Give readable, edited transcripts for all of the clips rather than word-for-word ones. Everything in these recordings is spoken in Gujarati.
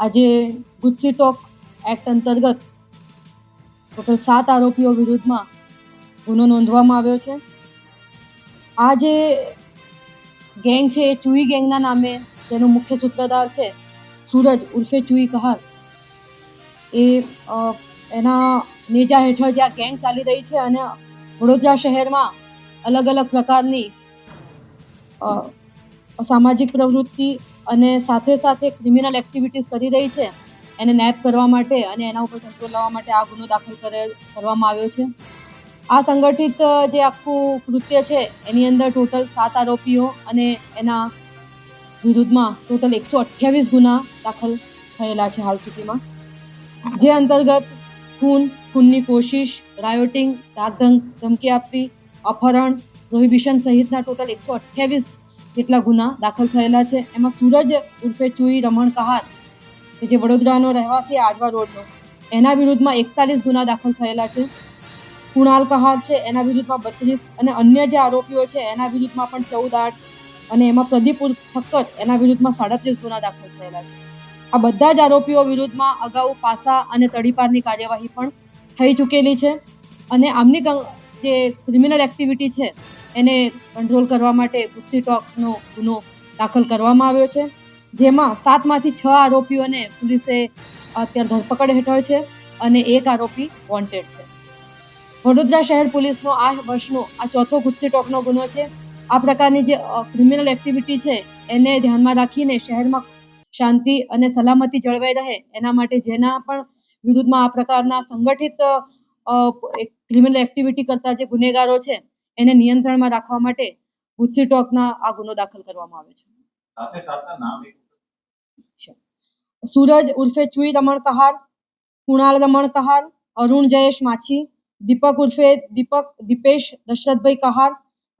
આજે ગુજસી ટોક એક્ટ અંતર્ગત ટોટલ 7 આરોપીઓ વિરુદ્ધમાં ગુનો નોંધવામાં આવ્યો છે. આ જે ગેંગ છે એ ચુઈ ગેંગના નામે તેનો મુખ્ય સૂત્રધાર છે સૂરજ ઉર્ફે ચુઈ કહાર. એ એના નેજા હેઠળ જે આ ગેંગ ચાલી રહી છે અને વડોદરા શહેરમાં અલગ અલગ પ્રકારની સામાજિક પ્રવૃત્તિ અને સાથે સાથે ક્રિમિનલ એક્ટિવિટીઝ કરી રહી છે, એને નેપ કરવા માટે અને એના ઉપર કંટ્રોલ લાવવા માટે આ ગુનો દાખલ કરવામાં આવ્યો છે. આ સંગઠિત જે આખું કૃત્ય છે એની અંદર ટોટલ 7 આરોપીઓ અને એના વિરુદ્ધમાં ટોટલ 128 ગુના દાખલ થયેલા છે હાલ સુધીમાં, જે અંતર્ગત ખૂનની કોશિશ, રાયોટિંગ, ધમકી આપવી, અપહરણ, પ્રોહિબિશન સહિતના ટોટલ 128 જેટલા ગુના દાખલ થયેલા છે. એમાં સૂરજ ઉર્ફે ચુઈ રમણ કહાર કે જે વડોદરાનો રહેવાસી આજવા રોડનો, એના વિરુદ્ધમાં 41 ગુના દાખલ થયેલા છે. કુણાલ કહાર છે એના વિરુદ્ધમાં 32 અને અન્ય જે આરોપીઓ છે એના વિરુદ્ધમાં પણ 14 અને એમાં પ્રદીપ ઠક્કર એના વિરુદ્ધમાં 37 ગુના દાખલ થયેલા છે. આ બધા જ આરોપીઓ વિરુદ્ધમાં અગાઉ પાસા અને તડીપારની કાર્યવાહી પણ થઈ ચૂકેલી છે અને આમની જે ક્રિમિનલ એક્ટિવિટી છે એને કંટ્રોલ કરવા માટે ગુજસી ટોકનો ગુનો દાખલ કરવામાં આવ્યો છે, જેમાં 7માંથી 6 આરોપીઓને પોલીસે અત્યારે ધરપકડ હેઠળ છે અને 1 આરોપી વોન્ટેડ છે. વડોદરા શહેર પોલીસનો આ વર્ષનો આ ચોથો ગુજસી ટોકનો ગુનો છે. આ પ્રકારની જે ક્રિમિનલ એક્ટિવિટી છે એને ધ્યાનમાં રાખીને શહેરમાં શાંતિ અને સલામતી જળવાઈ રહે એના માટે જેના પણ વિરુદ્ધમાં આ પ્રકારના સંગઠિત ક્રિમિનલ એક્ટિવિટી કરતા જે ગુનેગારો છે એને નિયંત્રણમાં રાખવા માટે ગુજસી ટોકના આ ગુનો દાખલ કરવામાં આવ્યો છે. સૂરજ ઉર્ફે ચુઈ રમણ કહાર, કુણાલ રમણ કહાર, અરુણ જયેશ માછી, દીપક ઉર્ફે દીપેશ દશરથભાઈ કહાર,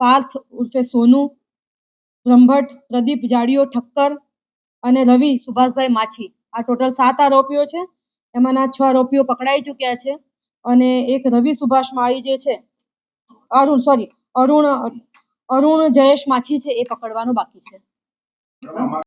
પાર્થ ઉર્ફે સોનુ, બ્રહ્મભટ્ટ પ્રદીપ જાડીઓ ઠક્કર અને રવિ સુભાષભાઈ માછી. આ ટોટલ 7 આરોપીઓ છે. એમાંના 6 આરોપીઓ પકડાઈ ચૂક્યા છે અને એક રવિ સુભાષ માળી જે છે અરુણ જયેશ માછી છે એ પકડવાનો બાકી છે.